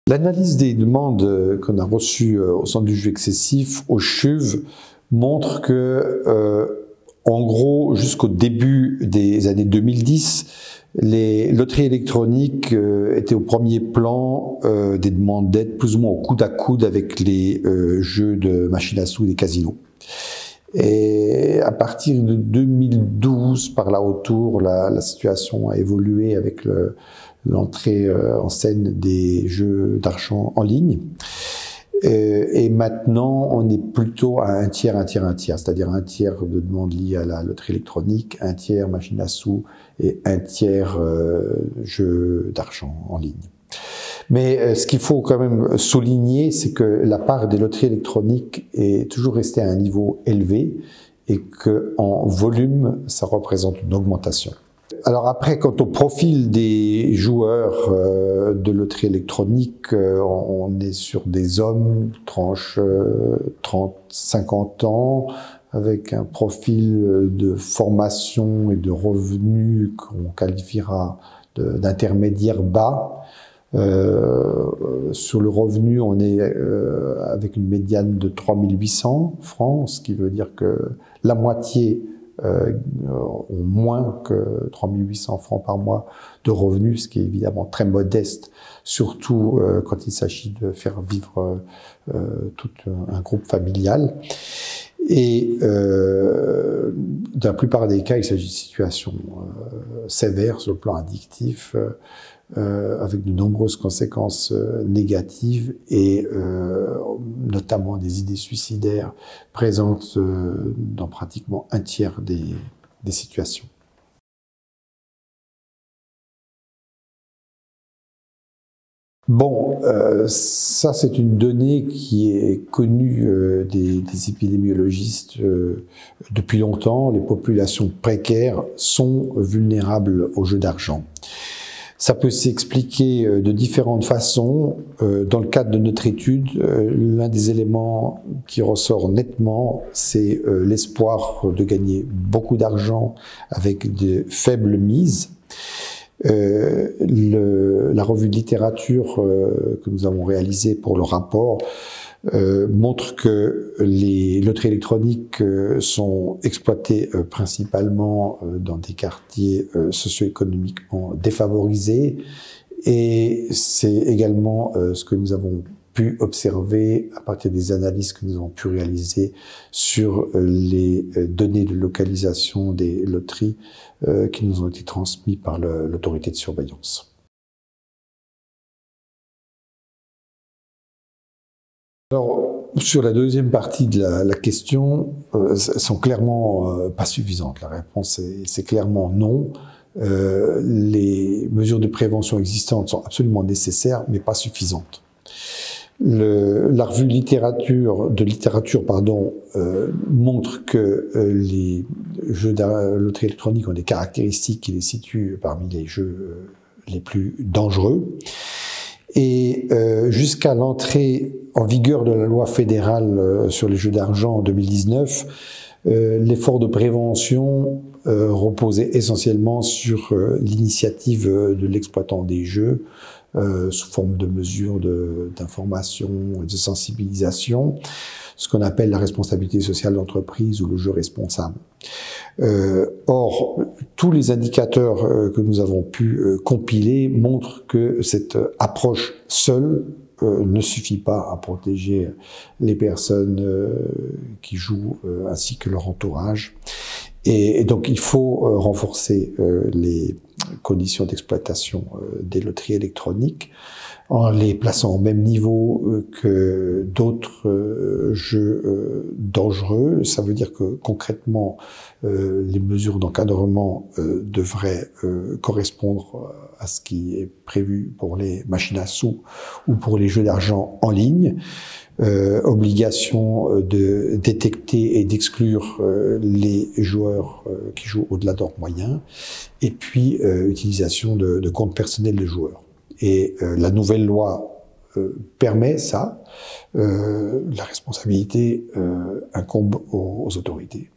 L'analyse des demandes qu'on a reçues au centre du jeu excessif, au CHUV, montre que, en gros, jusqu'au début des années 2010, les loteries électroniques étaient au premier plan des demandes d'aide, plus ou moins au coude à coude avec les jeux de machines à sous et des casinos. Et à partir de 2012, par là autour, la situation a évolué avec l'entrée en scène des jeux d'argent en ligne. Et maintenant, on est plutôt à un tiers, c'est-à-dire un tiers de demandes liées à la loterie électronique, un tiers machine à sous et un tiers jeux d'argent en ligne. Mais ce qu'il faut quand même souligner, c'est que la part des loteries électroniques est toujours restée à un niveau élevé et qu'en volume, ça représente une augmentation. Alors après, quant au profil des joueurs de loterie électronique, on est sur des hommes, tranche 30-50 ans, avec un profil de formation et de revenus qu'on qualifiera d'intermédiaire bas. Sur le revenu, on est avec une médiane de 3 800 francs, ce qui veut dire que la moitié ont moins que 3 800 francs par mois de revenus, ce qui est évidemment très modeste, surtout quand il s'agit de faire vivre tout un groupe familial. Et dans la plupart des cas, il s'agit de situations sévères sur le plan addictif, avec de nombreuses conséquences négatives et notamment des idées suicidaires présentes dans pratiquement un tiers des situations. Bon, ça c'est une donnée qui est connue des épidémiologistes depuis longtemps. Les populations précaires sont vulnérables aux jeux d'argent. Ça peut s'expliquer de différentes façons. Dans le cadre de notre étude, l'un des éléments qui ressort nettement, c'est l'espoir de gagner beaucoup d'argent avec de faibles mises. La revue de littérature que nous avons réalisée pour le rapport montre que les loteries électroniques sont exploitées principalement dans des quartiers socio-économiquement défavorisés, et c'est également ce que nous avons pu observer à partir des analyses que nous avons pu réaliser sur les données de localisation des loteries qui nous ont été transmises par l'autorité de surveillance. Alors, sur la deuxième partie de la question, elles sont clairement pas suffisantes. La réponse c'est clairement non. Les mesures de prévention existantes sont absolument nécessaires, mais pas suffisantes. La revue de littérature montre que les jeux de loterie électronique ont des caractéristiques qui les situent parmi les jeux les plus dangereux. Et jusqu'à l'entrée en vigueur de la loi fédérale sur les jeux d'argent en 2019, l'effort de prévention reposait essentiellement sur l'initiative de l'exploitant des jeux, sous forme de mesures d'information et de sensibilisation, ce qu'on appelle la responsabilité sociale d'entreprise ou le jeu responsable. Or, tous les indicateurs que nous avons pu compiler montrent que cette approche seule ne suffit pas à protéger les personnes qui jouent ainsi que leur entourage. Et donc il faut renforcer les conditions d'exploitation des loteries électroniques en les plaçant au même niveau que d'autres jeux dangereux. Ça veut dire que concrètement, les mesures d'encadrement devraient correspondre à ce qui est prévu pour les machines à sous ou pour les jeux d'argent en ligne. Obligation de détecter et d'exclure les joueurs qui jouent au-delà de leurs moyens, et puis utilisation de comptes personnels de joueurs. Et la nouvelle loi permet ça. La responsabilité incombe aux autorités.